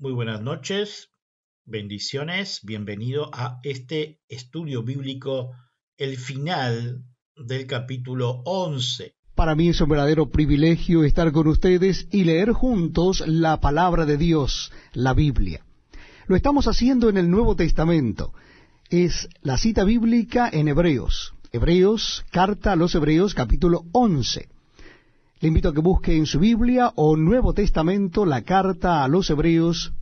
Muy buenas noches, bendiciones, bienvenido a este estudio bíblico, el final del capítulo 11. Para mí es un verdadero privilegio estar con ustedes y leer juntos la palabra de Dios, la Biblia. Lo estamos haciendo en el Nuevo Testamento. Es la cita bíblica en Hebreos. Hebreos, carta a los Hebreos, capítulo 11. Le invito a que busque en su Biblia o Nuevo Testamento la carta a los Hebreos,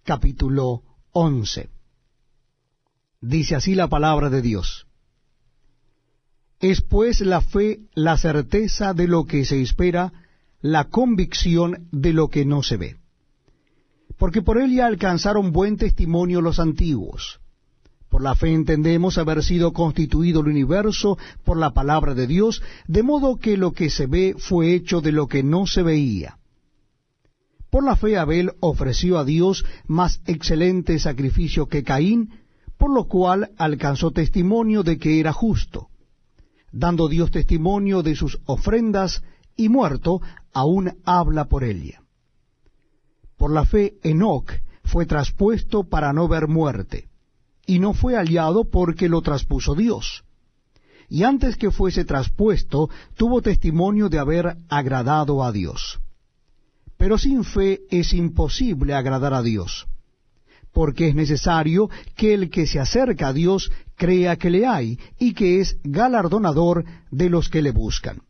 capítulo 11. Dice así la palabra de Dios. Es pues la fe la certeza de lo que se espera, la convicción de lo que no se ve. Porque por ella alcanzaron buen testimonio los antiguos. Por la fe entendemos haber sido constituido el universo por la palabra de Dios, de modo que lo que se ve fue hecho de lo que no se veía. Por la fe Abel ofreció a Dios más excelente sacrificio que Caín, por lo cual alcanzó testimonio de que era justo, dando Dios testimonio de sus ofrendas, y muerto aún habla por ella. Por la fe Enoc fue traspuesto para no ver muerte, y no fue hallado porque lo traspuso Dios. Y antes que fuese traspuesto, tuvo testimonio de haber agradado a Dios. Pero sin fe es imposible agradar a Dios, porque es necesario que el que se acerca a Dios crea que le hay, y que es galardonador de los que le buscan.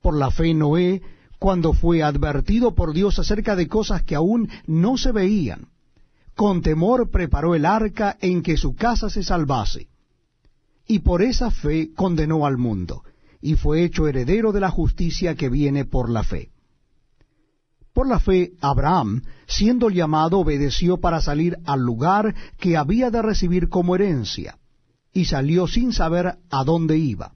Por la fe Noé, cuando fue advertido por Dios acerca de cosas que aún no se veían, con temor preparó el arca en que su casa se salvase. Y por esa fe condenó al mundo, y fue hecho heredero de la justicia que viene por la fe. Por la fe Abraham, siendo llamado, obedeció para salir al lugar que había de recibir como herencia, y salió sin saber a dónde iba.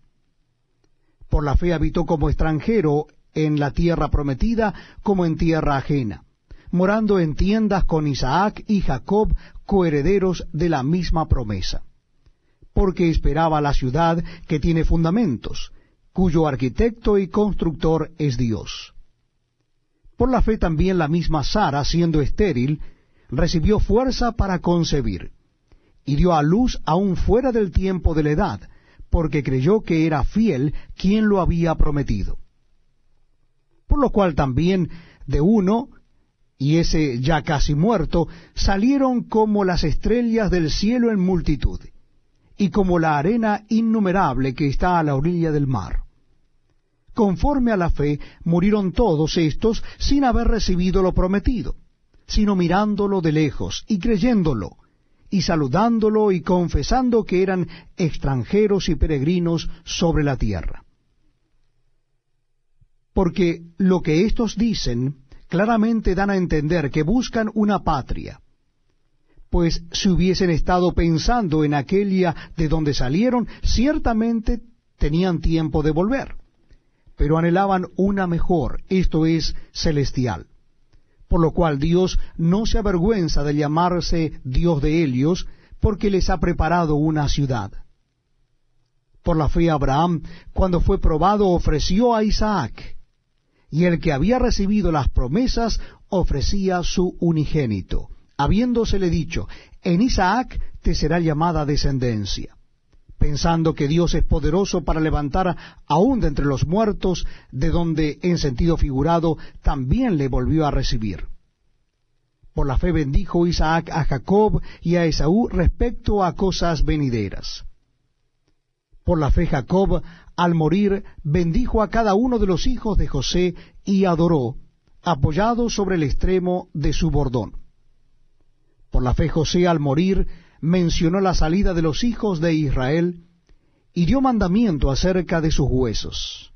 Por la fe habitó como extranjero en la tierra prometida, como en tierra ajena, morando en tiendas con Isaac y Jacob, coherederos de la misma promesa, porque esperaba la ciudad que tiene fundamentos, cuyo arquitecto y constructor es Dios. Por la fe también la misma Sara, siendo estéril, recibió fuerza para concebir, y dio a luz aún fuera del tiempo de la edad, porque creyó que era fiel quien lo había prometido. Por lo cual también de uno, y ese ya casi muerto, salieron como las estrellas del cielo en multitud, y como la arena innumerable que está a la orilla del mar. Conforme a la fe, murieron todos estos sin haber recibido lo prometido, sino mirándolo de lejos, y creyéndolo, y saludándolo, y confesando que eran extranjeros y peregrinos sobre la tierra. Porque lo que éstos dicen claramente dan a entender que buscan una patria, pues si hubiesen estado pensando en aquella de donde salieron, ciertamente tenían tiempo de volver, pero anhelaban una mejor, esto es, celestial. Por lo cual Dios no se avergüenza de llamarse Dios de ellos, porque les ha preparado una ciudad. Por la fe Abraham, cuando fue probado, ofreció a Isaac, y el que había recibido las promesas ofrecía su unigénito, habiéndosele dicho, en Isaac te será llamada descendencia, pensando que Dios es poderoso para levantar aún de entre los muertos, de donde, en sentido figurado, también le volvió a recibir. Por la fe bendijo Isaac a Jacob y a Esaú respecto a cosas venideras. Por la fe Jacob, al morir, bendijo a cada uno de los hijos de José y adoró, apoyado sobre el extremo de su bordón. Por la fe José, al morir, mencionó la salida de los hijos de Israel y dio mandamiento acerca de sus huesos.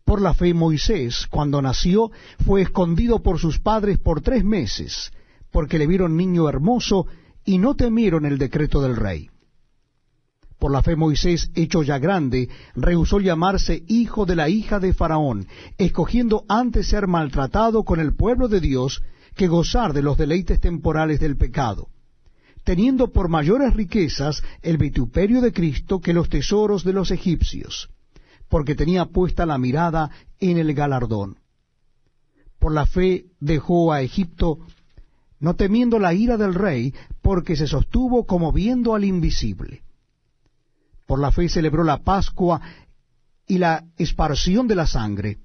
Por la fe Moisés, cuando nació, fue escondido por sus padres por 3 meses, porque le vieron niño hermoso y no temieron el decreto del rey. Por la fe Moisés, hecho ya grande, rehusó llamarse hijo de la hija de Faraón, escogiendo antes ser maltratado con el pueblo de Dios que gozar de los deleites temporales del pecado, teniendo por mayores riquezas el vituperio de Cristo que los tesoros de los egipcios, porque tenía puesta la mirada en el galardón. Por la fe dejó a Egipto, no temiendo la ira del rey, porque se sostuvo como viendo al invisible. Por la fe celebró la Pascua y la esparción de la sangre,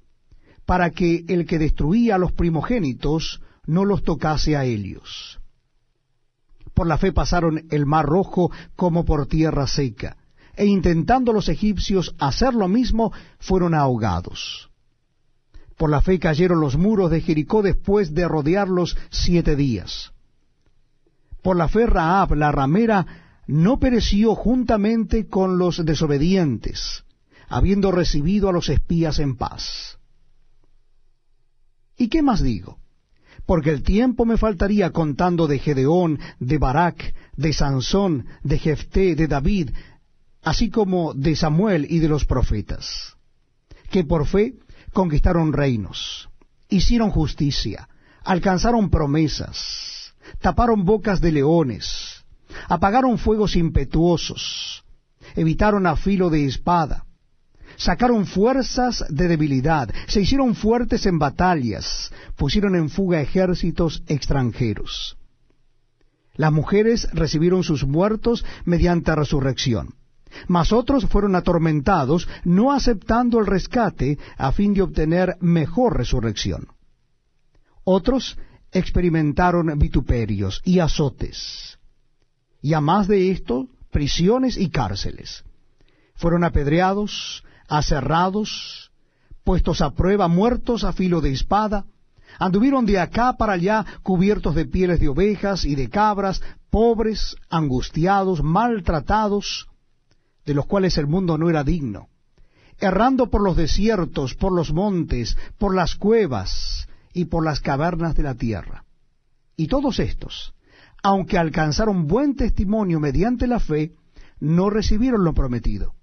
para que el que destruía a los primogénitos no los tocase a ellos. Por la fe pasaron el mar Rojo como por tierra seca, e intentando los egipcios hacer lo mismo, fueron ahogados. Por la fe cayeron los muros de Jericó después de rodearlos 7 días. Por la fe Rahab la ramera no pereció juntamente con los desobedientes, habiendo recibido a los espías en paz. ¿Y qué más digo? Porque el tiempo me faltaría contando de Gedeón, de Barak, de Sansón, de Jefté, de David, así como de Samuel y de los profetas, que por fe conquistaron reinos, hicieron justicia, alcanzaron promesas, taparon bocas de leones, apagaron fuegos impetuosos, evitaron a filo de espada, sacaron fuerzas de debilidad, se hicieron fuertes en batallas, pusieron en fuga ejércitos extranjeros. Las mujeres recibieron sus muertos mediante resurrección, mas otros fueron atormentados, no aceptando el rescate a fin de obtener mejor resurrección. Otros experimentaron vituperios y azotes, y a más de esto, prisiones y cárceles. Fueron apedreados, aserrados, puestos a prueba, muertos a filo de espada, anduvieron de acá para allá cubiertos de pieles de ovejas y de cabras, pobres, angustiados, maltratados, de los cuales el mundo no era digno, errando por los desiertos, por los montes, por las cuevas y por las cavernas de la tierra. Y todos estos, aunque alcanzaron buen testimonio mediante la fe, no recibieron lo prometido,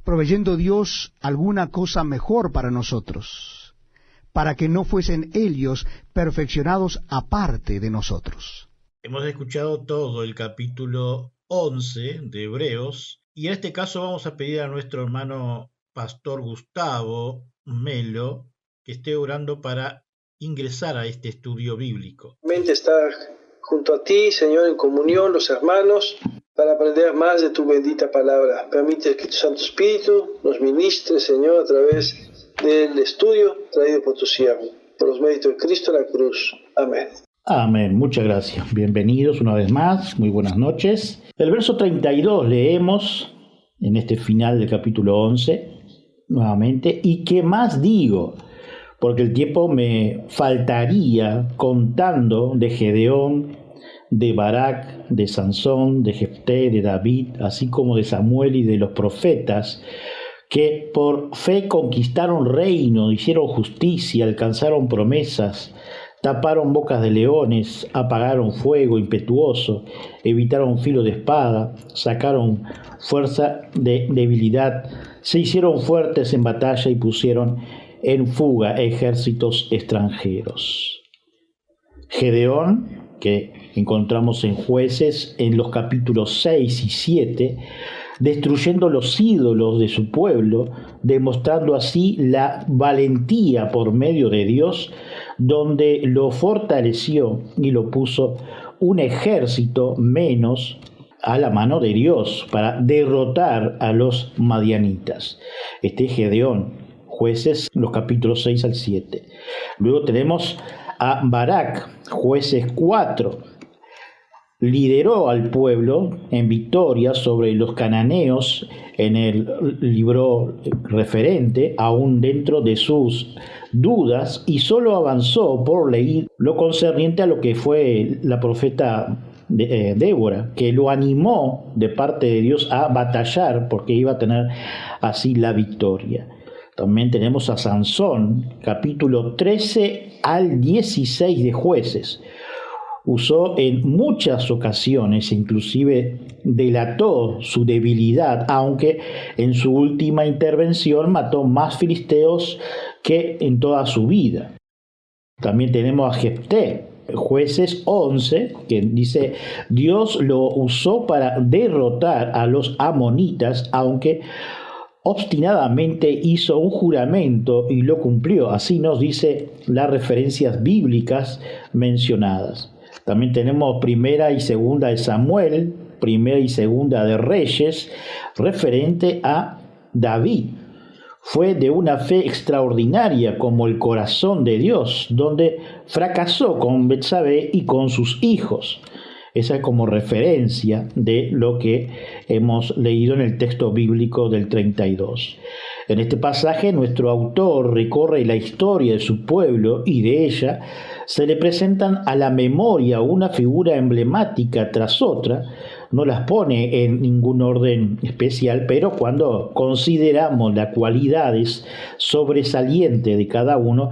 proveyendo Dios alguna cosa mejor para nosotros, para que no fuesen ellos perfeccionados aparte de nosotros. Hemos escuchado todo el capítulo 11 de Hebreos, y en este caso vamos a pedir a nuestro hermano Pastor Gustavo Melo que esté orando para ingresar a este estudio bíblico. Estar junto a ti, Señor, en comunión, los hermanos, para aprender más de tu bendita palabra. Permite que tu Santo Espíritu nos ministre, Señor, a través del estudio traído por tu siervo, por los méritos de Cristo en la cruz. Amén. Amén, muchas gracias. Bienvenidos una vez más, muy buenas noches. El verso 32 leemos en este final del capítulo 11, nuevamente, ¿y qué más digo? Porque el tiempo me faltaría contando de Gedeón, de Barak, de Sansón, de Jefté, de David, así como de Samuel y de los profetas, que por fe conquistaron reino, hicieron justicia, alcanzaron promesas, taparon bocas de leones, apagaron fuego impetuoso, evitaron filo de espada, sacaron fuerza de debilidad, se hicieron fuertes en batalla y pusieron en fuga ejércitos extranjeros. Gedeón, que encontramos en Jueces en los capítulos 6 y 7, destruyendo los ídolos de su pueblo, demostrando así la valentía por medio de Dios, donde lo fortaleció y lo puso un ejército menos a la mano de Dios para derrotar a los madianitas. Este es Gedeón, Jueces, los capítulos 6 al 7. Luego tenemos a Barak, Jueces 4. Lideró al pueblo en victoria sobre los cananeos en el libro referente, aún dentro de sus dudas, y solo avanzó por leer lo concerniente a lo que fue la profeta Débora, que lo animó de parte de Dios a batallar porque iba a tener así la victoria. También tenemos a Sansón, capítulo 13 al 16 de Jueces. Usó en muchas ocasiones, inclusive delató su debilidad, aunque en su última intervención mató más filisteos que en toda su vida. También tenemos a Jefté, Jueces 11, que dice, Dios lo usó para derrotar a los amonitas, aunque obstinadamente hizo un juramento y lo cumplió. Así nos dice las referencias bíblicas mencionadas. También tenemos primera y segunda de Samuel, primera y segunda de Reyes, referente a David. Fue de una fe extraordinaria como el corazón de Dios, donde fracasó con Betsabé y con sus hijos. Esa es como referencia de lo que hemos leído en el texto bíblico del 32. En este pasaje nuestro autor recorre la historia de su pueblo y de ella se le presentan a la memoria una figura emblemática tras otra. No las pone en ningún orden especial, pero cuando consideramos las cualidades sobresalientes de cada uno,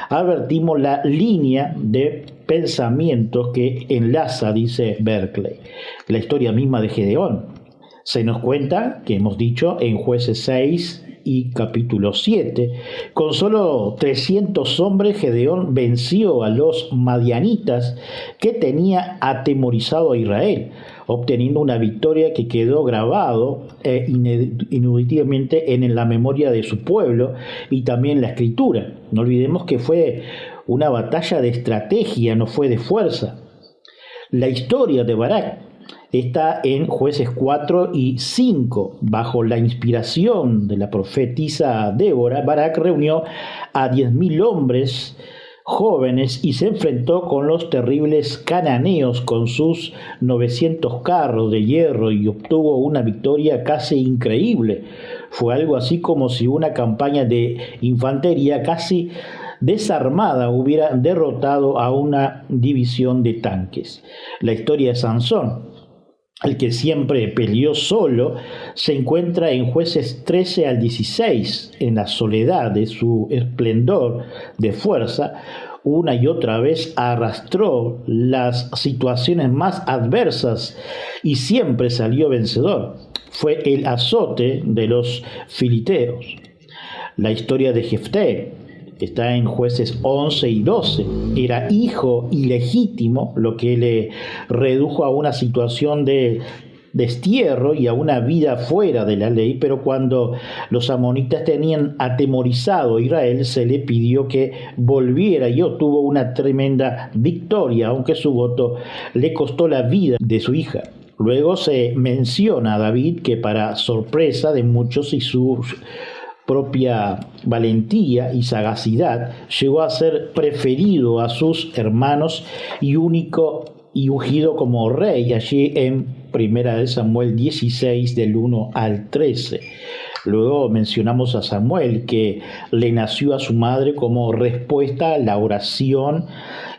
advertimos la línea de pensamientos que enlaza, dice Berkeley, la historia misma de Gedeón. Se nos cuenta, que hemos dicho, en Jueces 6 y capítulo 7, con solo 300 hombres Gedeón venció a los madianitas que tenía atemorizado a Israel, obteniendo una victoria que quedó grabado ineluditablemente en la memoria de su pueblo y también en la escritura. No olvidemos que fue una batalla de estrategia, no fue de fuerza. La historia de Barak está en Jueces 4 y 5. Bajo la inspiración de la profetisa Débora, Barak reunió a 10.000 hombres jóvenes y se enfrentó con los terribles cananeos con sus 900 carros de hierro y obtuvo una victoria casi increíble. Fue algo así como si una campaña de infantería casi desarmada hubiera derrotado a una división de tanques. La historia de Sansón, el que siempre peleó solo, se encuentra en Jueces 13 al 16, en la soledad de su esplendor de fuerza. Una y otra vez arrastró las situaciones más adversas y siempre salió vencedor. Fue el azote de los filisteos. La historia de Jefté está en Jueces 11 y 12. Era hijo ilegítimo, lo que le redujo a una situación de destierro y a una vida fuera de la ley, pero cuando los amonitas tenían atemorizado a Israel, se le pidió que volviera y obtuvo una tremenda victoria, aunque su voto le costó la vida de su hija. Luego se menciona a David, que para sorpresa de muchos y su propia valentía y sagacidad, llegó a ser preferido a sus hermanos y único y ungido como rey, allí en Primera de Samuel 16, del 1 al 13. Luego mencionamos a Samuel, que le nació a su madre como respuesta a la oración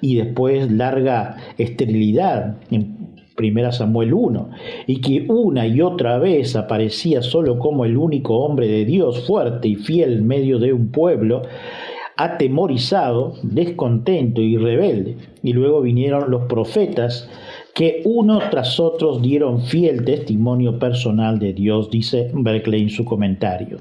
y después larga esterilidad en 1 Samuel 1, y que una y otra vez aparecía solo como el único hombre de Dios, fuerte y fiel en medio de un pueblo atemorizado, descontento y rebelde. Y luego vinieron los profetas, que unos tras otros dieron fiel testimonio personal de Dios, dice Berkeley en su comentario.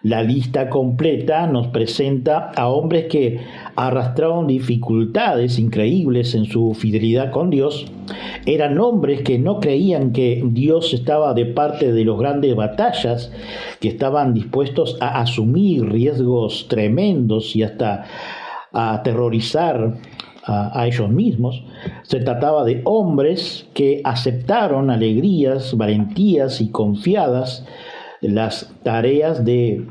La lista completa nos presenta a hombres que arrastraron dificultades increíbles en su fidelidad con Dios. Eran hombres que no creían que Dios estaba de parte de las grandes batallas, que estaban dispuestos a asumir riesgos tremendos y hasta a aterrorizar a ellos mismos. Se trataba de hombres que aceptaron alegrías, valentías y confiadas las tareas de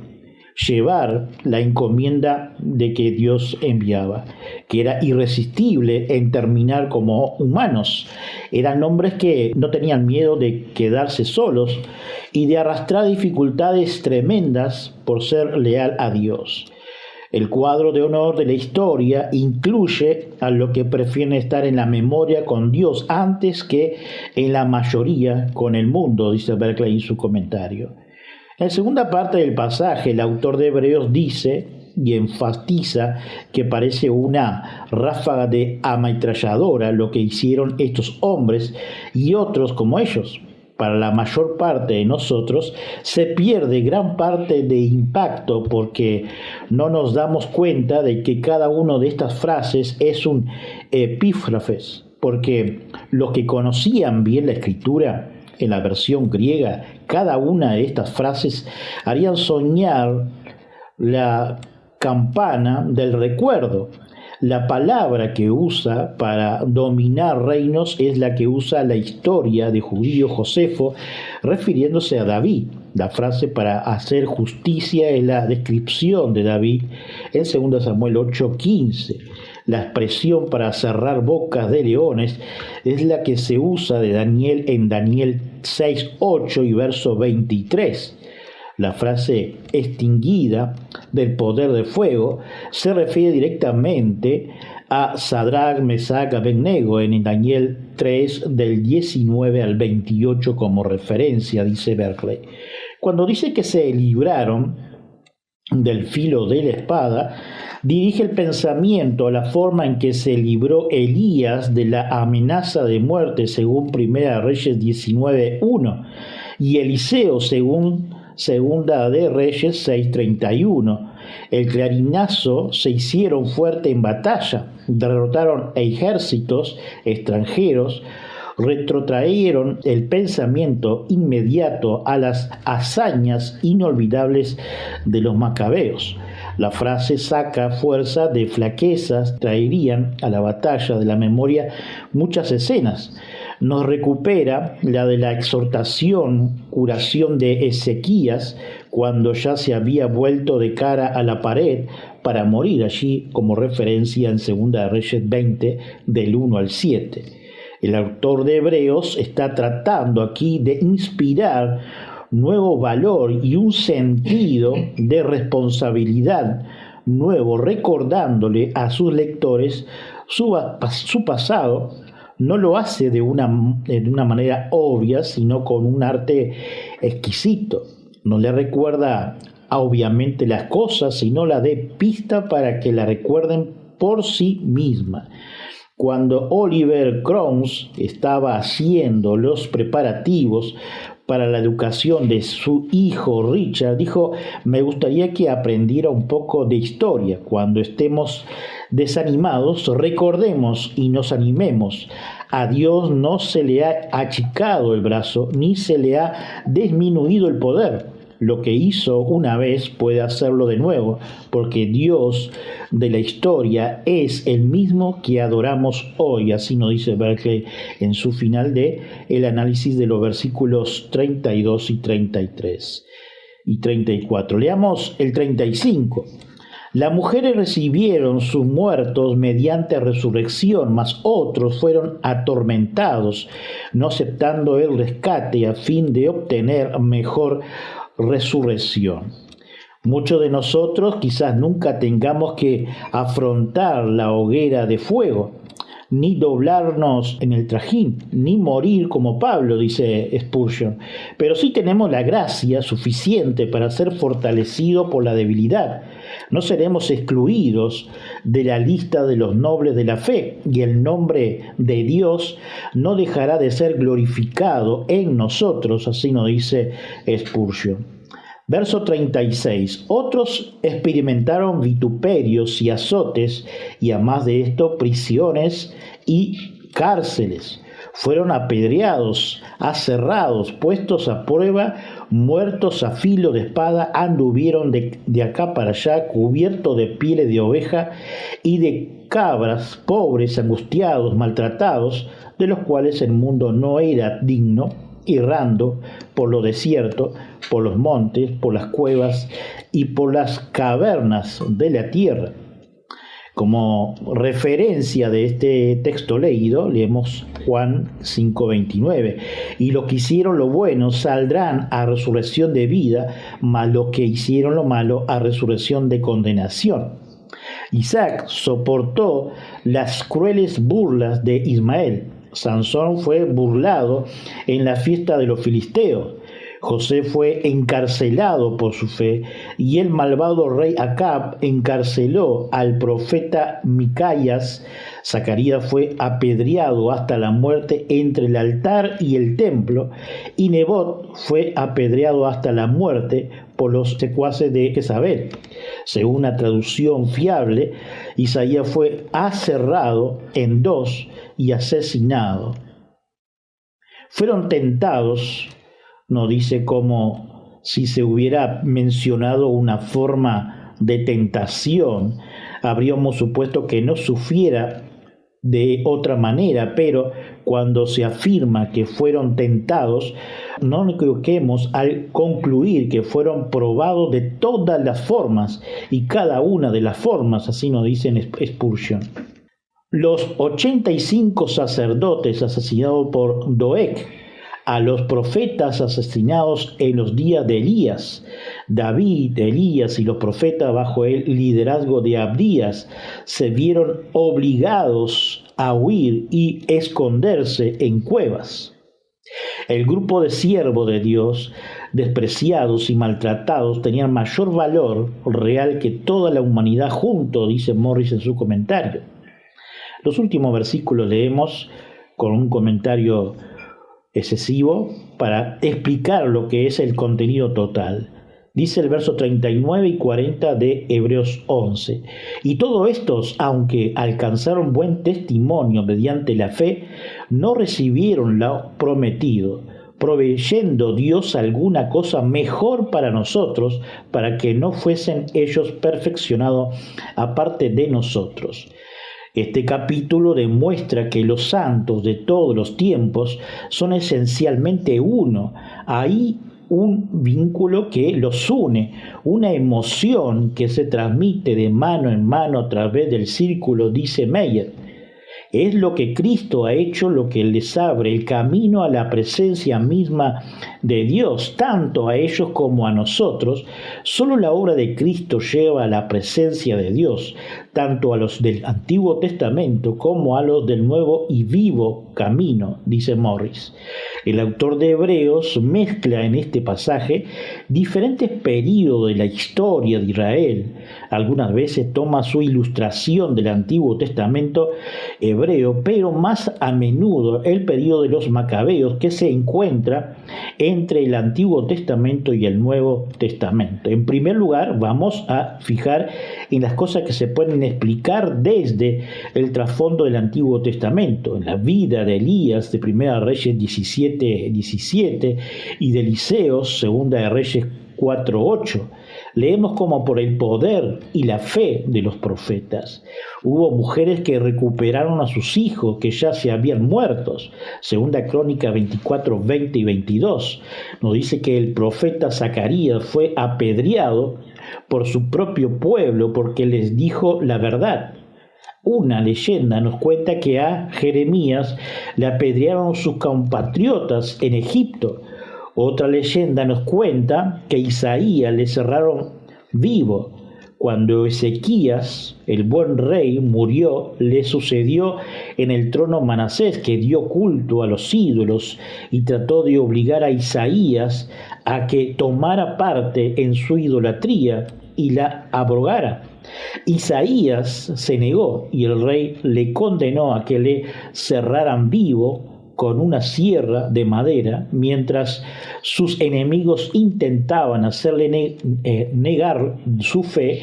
llevar la encomienda de que Dios enviaba, que era irresistible en terminar como humanos. Eran hombres que no tenían miedo de quedarse solos y de arrastrar dificultades tremendas por ser leal a Dios. El cuadro de honor de la historia incluye a los que prefieren estar en la memoria con Dios antes que en la mayoría con el mundo, dice Berkeley en su comentario. En la segunda parte del pasaje, el autor de Hebreos dice y enfatiza que parece una ráfaga de ametralladora lo que hicieron estos hombres y otros como ellos. Para la mayor parte de nosotros se pierde gran parte de impacto porque no nos damos cuenta de que cada una de estas frases es un epífrafes, porque los que conocían bien la escritura en la versión griega, cada una de estas frases harían soñar la campana del recuerdo. La palabra que usa para dominar reinos es la que usa la historia de Judío Josefo, refiriéndose a David. La frase para hacer justicia es la descripción de David en 2 Samuel 8:15. La expresión para cerrar bocas de leones es la que se usa de Daniel en Daniel 6:8 y verso 23. La frase extinguida del poder de fuego se refiere directamente a Sadrach, Mesach, Abednego en Daniel 3 del 19 al 28 como referencia, dice Berkeley. Cuando dice que se libraron del filo de la espada, dirige el pensamiento a la forma en que se libró Elías de la amenaza de muerte según 1 Reyes 19:1 y Eliseo según Segunda de Reyes 6:31. El clarinazo se hicieron fuerte en batalla, derrotaron ejércitos extranjeros, retrotrajeron el pensamiento inmediato a las hazañas inolvidables de los macabeos. La frase saca fuerza de flaquezas, traerían a la batalla de la memoria muchas escenas. Nos recupera la de la exhortación, curación de Ezequías, cuando ya se había vuelto de cara a la pared para morir allí, como referencia en 2 Reyes 20, del 1 al 7. El autor de Hebreos está tratando aquí de inspirar nuevo valor y un sentido de responsabilidad nuevo, recordándole a sus lectores su pasado. No lo hace de una manera obvia, sino con un arte exquisito. No le recuerda obviamente las cosas, sino la dé pista para que la recuerden por sí misma. Cuando Oliver Cromwell estaba haciendo los preparativos para la educación de su hijo Richard, dijo: me gustaría que aprendiera un poco de historia. Cuando estemos desanimados, recordemos y nos animemos. A Dios no se le ha achicado el brazo, ni se le ha disminuido el poder. Lo que hizo una vez puede hacerlo de nuevo, porque Dios de la historia es el mismo que adoramos hoy. Así nos dice Berkeley en su final de el análisis de los versículos 32 y 33 y 34. Leamos el 35. Las mujeres recibieron sus muertos mediante resurrección, mas otros fueron atormentados, no aceptando el rescate a fin de obtener mejor resurrección. Muchos de nosotros quizás nunca tengamos que afrontar la hoguera de fuego, ni doblarnos en el trajín, ni morir como Pablo, dice Spurgeon, pero sí tenemos la gracia suficiente para ser fortalecidos por la debilidad. No seremos excluidos de la lista de los nobles de la fe, y el nombre de Dios no dejará de ser glorificado en nosotros, así nos dice Spurgeon. Verso 36. Otros experimentaron vituperios y azotes, y además de esto, prisiones y cárceles. Fueron apedreados, aserrados, puestos a prueba, muertos a filo de espada, anduvieron de acá para allá, cubiertos de pieles de oveja y de cabras, pobres, angustiados, maltratados, de los cuales el mundo no era digno, errando por lo desierto, por los montes, por las cuevas y por las cavernas de la tierra. Como referencia de este texto leído, leemos Juan 5:29. Y los que hicieron lo bueno saldrán a resurrección de vida, mas los que hicieron lo malo a resurrección de condenación. Isaac soportó las crueles burlas de Ismael. Sansón fue burlado en la fiesta de los filisteos. José fue encarcelado por su fe, y el malvado rey Acab encarceló al profeta Micaías. Zacarías fue apedreado hasta la muerte entre el altar y el templo, y Nebot fue apedreado hasta la muerte por los secuaces de Jezabel. Según una traducción fiable, Isaías fue aserrado en dos y asesinado. Fueron tentados. No dice como si se hubiera mencionado una forma de tentación, habríamos supuesto que no sufriera de otra manera, pero cuando se afirma que fueron tentados, no nos equivoquemos al concluir que fueron probados de todas las formas, y cada una de las formas, así nos dicen Spurgeon. Los 85 sacerdotes asesinados por Doeg, a los profetas asesinados en los días de Elías, David, Elías y los profetas bajo el liderazgo de Abdías se vieron obligados a huir y esconderse en cuevas. El grupo de siervos de Dios, despreciados y maltratados, tenían mayor valor real que toda la humanidad junto, dice Morris en su comentario. Los últimos versículos leemos con un comentario excesivo para explicar lo que es el contenido total. Dice el verso 39 y 40 de Hebreos 11. Y todos estos, aunque alcanzaron buen testimonio mediante la fe, no recibieron lo prometido, proveyendo Dios alguna cosa mejor para nosotros, para que no fuesen ellos perfeccionados aparte de nosotros. Este capítulo demuestra que los santos de todos los tiempos son esencialmente uno. Hay un vínculo que los une, una emoción que se transmite de mano en mano a través del círculo, dice Meyer. Es lo que Cristo ha hecho lo que les abre el camino a la presencia misma de Dios, tanto a ellos como a nosotros. Solo la obra de Cristo lleva a la presencia de Dios, tanto a los del Antiguo Testamento como a los del Nuevo y Vivo Camino, dice Morris. El autor de Hebreos mezcla en este pasaje diferentes períodos de la historia de Israel. Algunas veces toma su ilustración del Antiguo Testamento hebreo, pero más a menudo el período de los Macabeos, que se encuentra entre el Antiguo Testamento y el Nuevo Testamento. En primer lugar, vamos a fijar en las cosas que se pueden explicar desde el trasfondo del Antiguo Testamento, en la vida de Elías, de Primera de Reyes 17 y de Eliseo, Segunda de Reyes 4:8. Leemos como por el poder y la fe de los profetas. Hubo mujeres que recuperaron a sus hijos que ya se habían muerto. Segunda Crónica 24, 20 y 22. Nos dice que el profeta Zacarías fue apedreado por su propio pueblo porque les dijo la verdad. Una leyenda nos cuenta que a Jeremías le apedrearon sus compatriotas en Egipto. Otra leyenda nos cuenta que Isaías le cerraron vivo. Cuando Ezequías, el buen rey, murió, le sucedió en el trono Manasés, que dio culto a los ídolos y trató de obligar a Isaías a que tomara parte en su idolatría y la abrogara. Isaías se negó y el rey le condenó a que le cerraran vivo con una sierra de madera, mientras sus enemigos intentaban hacerle negar su fe.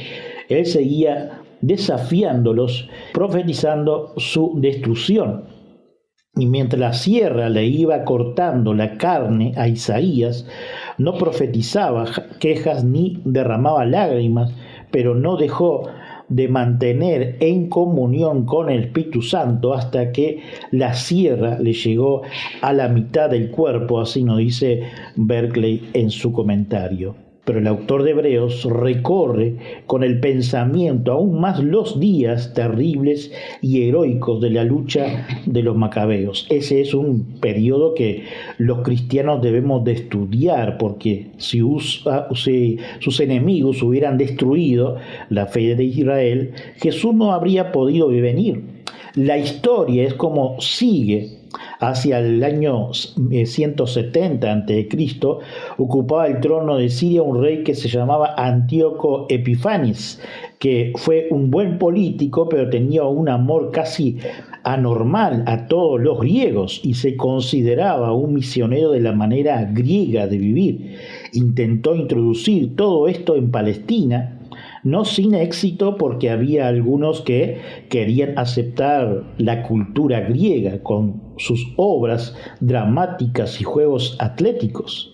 Él seguía desafiándolos, profetizando su destrucción. Y mientras la sierra le iba cortando la carne a Isaías, no profetizaba quejas ni derramaba lágrimas, pero no dejó de mantener en comunión con el Espíritu Santo hasta que la sierra le llegó a la mitad del cuerpo, así nos dice Berkeley en su comentario. Pero el autor de Hebreos recorre con el pensamiento aún más los días terribles y heroicos de la lucha de los macabeos. Ese es un periodo que los cristianos debemos de estudiar, porque si sus enemigos hubieran destruido la fe de Israel, Jesús no habría podido venir. La historia es como sigue. Hacia el año 170 a.C., ocupaba el trono de Siria un rey que se llamaba Antíoco Epifanes, que fue un buen político, pero tenía un amor casi anormal a todos los griegos y se consideraba un misionero de la manera griega de vivir. Intentó introducir todo esto en Palestina, no sin éxito, porque había algunos que querían aceptar la cultura griega con sus obras dramáticas y juegos atléticos.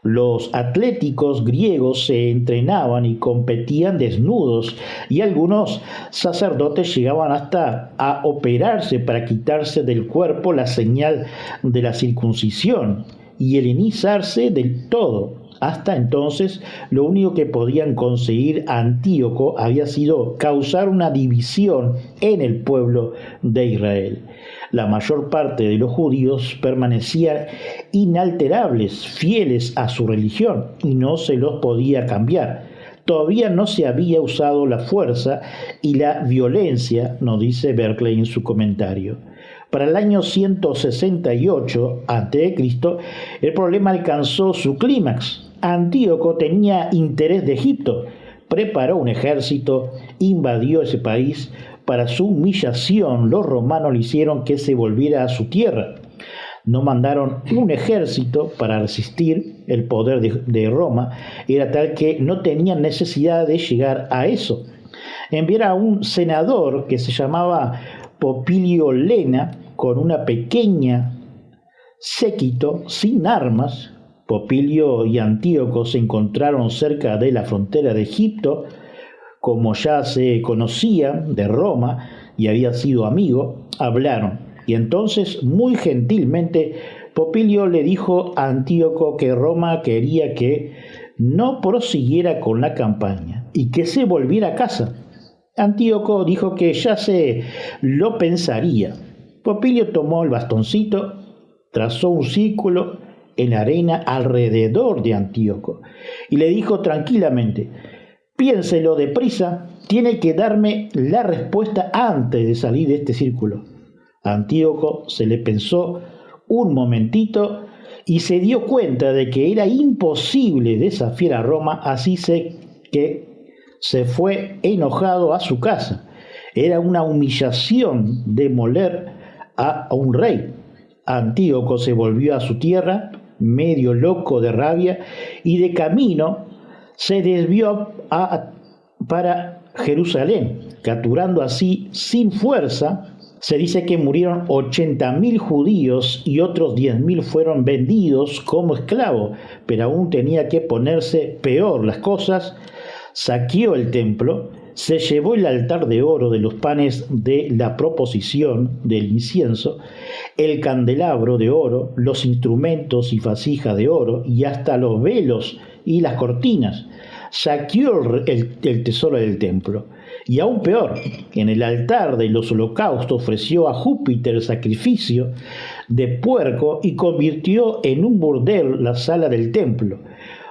Los atléticos griegos se entrenaban y competían desnudos, y algunos sacerdotes llegaban hasta a operarse para quitarse del cuerpo la señal de la circuncisión y helenizarse del todo. Hasta entonces, lo único que podían conseguir Antíoco había sido causar una división en el pueblo de Israel. La mayor parte de los judíos permanecían inalterables, fieles a su religión, y no se los podía cambiar. Todavía no se había usado la fuerza y la violencia, nos dice Berkeley en su comentario. Para el año 168 a.C., el problema alcanzó su clímax. Antíoco tenía interés de Egipto, preparó un ejército, invadió ese país. Para su humillación, los romanos le hicieron que se volviera a su tierra. No mandaron un ejército para resistir el poder de Roma, era tal que no tenían necesidad de llegar a eso. Enviaron a un senador que se llamaba Popilio Lena, con una pequeña séquito sin armas. Popilio y Antíoco se encontraron cerca de la frontera de Egipto, como ya se conocían de Roma y había sido amigo, hablaron. Y entonces, muy gentilmente, Popilio le dijo a Antíoco que Roma quería que no prosiguiera con la campaña y que se volviera a casa. Antíoco dijo que ya se lo pensaría. Popilio tomó el bastoncito, trazó un círculo en la arena alrededor de Antíoco y le dijo tranquilamente: piénselo deprisa, tiene que darme la respuesta antes de salir de este círculo. A Antíoco se le pensó un momentito y se dio cuenta de que era imposible desafiar a Roma, así que se fue enojado a su casa. Era una humillación demoler a un rey. Antíoco se volvió a su tierra, medio loco de rabia, y de camino se desvió para Jerusalén, capturando así sin fuerza. Se dice que murieron 80.000 judíos y otros 10.000 fueron vendidos como esclavos, pero aún tenía que ponerse peor las cosas. Saqueó el templo, se llevó el altar de oro de los panes de la proposición del incienso, el candelabro de oro, los instrumentos y vasijas de oro y hasta los velos y las cortinas. Saqueó el tesoro del templo. Y aún peor, en el altar de los holocaustos ofreció a Júpiter sacrificio de puerco y convirtió en un burdel la sala del templo.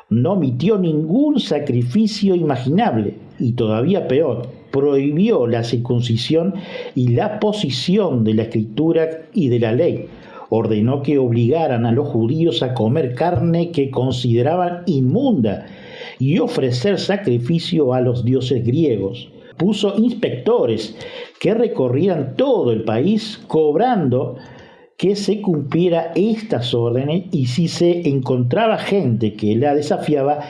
No omitió ningún sacrificio imaginable y todavía peor, prohibió la circuncisión y la posición de la escritura y de la ley. Ordenó que obligaran a los judíos a comer carne que consideraban inmunda y ofrecer sacrificio a los dioses griegos. Puso inspectores que recorrieran todo el país cobrando que se cumpliera estas órdenes, y si se encontraba gente que la desafiaba,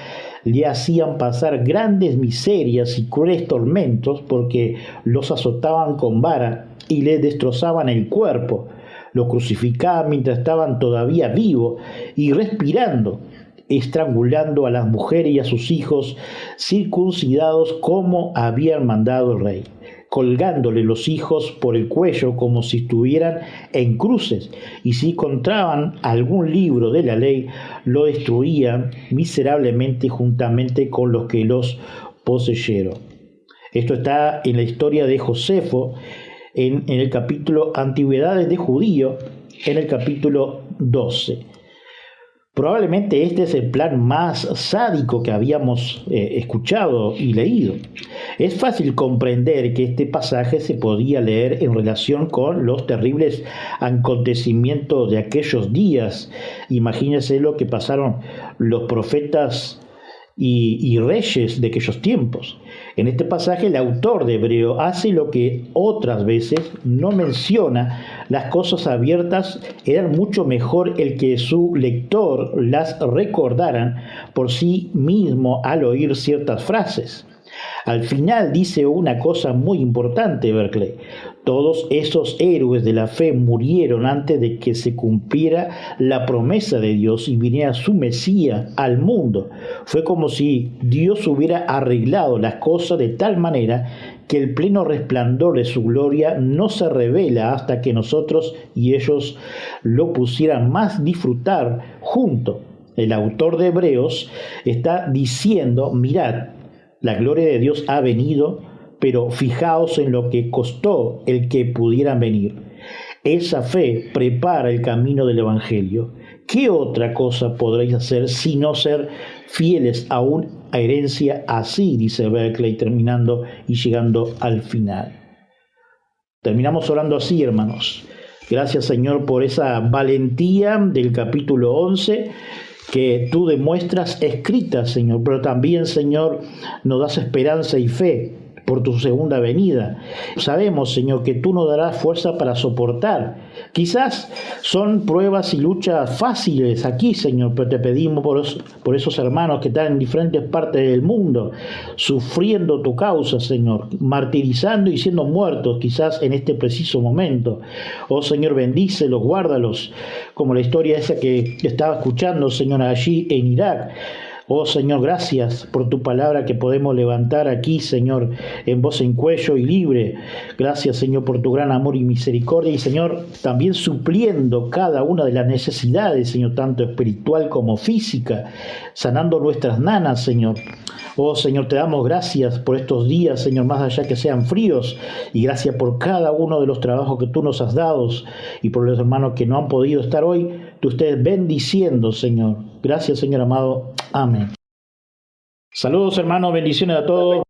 le hacían pasar grandes miserias y crueles tormentos, porque los azotaban con vara y le destrozaban el cuerpo, lo crucificaban mientras estaban todavía vivos y respirando, estrangulando a las mujeres y a sus hijos circuncidados como habían mandado el rey, colgándole los hijos por el cuello como si estuvieran en cruces, y si encontraban algún libro de la ley, lo destruían miserablemente juntamente con los que los poseyeron. Esto está en la historia de Josefo, en el capítulo Antigüedades de Judío, en el capítulo 12. Probablemente este es el plan más sádico que habíamos escuchado y leído. Es fácil comprender que este pasaje se podía leer en relación con los terribles acontecimientos de aquellos días. Imagínense lo que pasaron los profetas y reyes de aquellos tiempos. En este pasaje el autor de Hebreo hace lo que otras veces no menciona. Las cosas abiertas eran mucho mejor el que su lector las recordaran por sí mismo al oír ciertas frases. Al final dice una cosa muy importante, Berkeley. Todos esos héroes de la fe murieron antes de que se cumpliera la promesa de Dios y viniera su Mesías al mundo. Fue como si Dios hubiera arreglado las cosas de tal manera que el pleno resplandor de su gloria no se revela hasta que nosotros y ellos lo pusieran más disfrutar juntos. El autor de Hebreos está diciendo, mirad, la gloria de Dios ha venido, pero fijaos en lo que costó el que pudieran venir. Esa fe prepara el camino del Evangelio. ¿Qué otra cosa podréis hacer sino ser fieles a una herencia así? Dice Berkeley, terminando y llegando al final. Terminamos orando así, hermanos. Gracias, Señor, por esa valentía del capítulo 11 que tú demuestras escrita, Señor, pero también, Señor, nos das esperanza y fe por tu segunda venida. Sabemos, Señor, que tú nos darás fuerza para soportar. Quizás son pruebas y luchas fáciles aquí, Señor, pero te pedimos por esos hermanos que están en diferentes partes del mundo, sufriendo tu causa, Señor, martirizando y siendo muertos quizás en este preciso momento. Oh, Señor, bendícelos, guárdalos, como la historia esa que estaba escuchando, Señor, allí en Irak. Oh Señor, gracias por tu palabra que podemos levantar aquí, Señor, en voz en cuello y libre. Gracias, Señor, por tu gran amor y misericordia. Y, Señor, también supliendo cada una de las necesidades, Señor, tanto espiritual como física, sanando nuestras nanas, Señor. Oh Señor, te damos gracias por estos días, Señor, más allá que sean fríos, y gracias por cada uno de los trabajos que tú nos has dado y por los hermanos que no han podido estar hoy, tú estés bendiciendo, Señor. Gracias, Señor amado. Amén. Saludos, hermanos, bendiciones a todos.